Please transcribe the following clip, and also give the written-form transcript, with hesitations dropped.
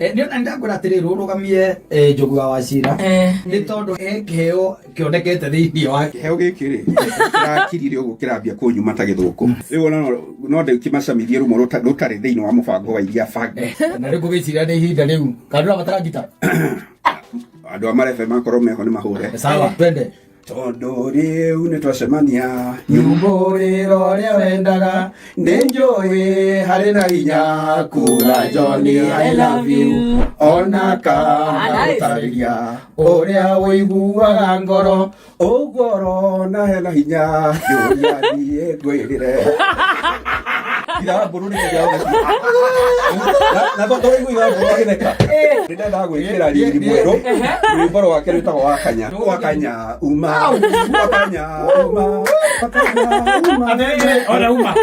ndio ndakora atiri rurugamie Njogu wa Wachira ni tondu kiheo kionekete thiini wa kiheo giki ri kirakirire uguo kirambia kunyuma ta githuku riu no ndikimacamithie rumo rutari thiini wa mubango wa iria bangi na riu gugicira ni ihinda riu kandura batara ngita andu amarefe makorwo meho ni mahure sawa twende tondu riu ni twacemania nyumburiro ria wendaga ninjui hari na hinya kuga Johnny I love you ona kana gutariria uria wiguaga ngoro ugoro na hena hinya yuria thie ngwirire ira mburu ni ngiao na tondu wiguaga ngoro agitheka ndenda gwikira riri mweru rwimbo rwake rwitagwo wakanya uma wakanya uma ora uma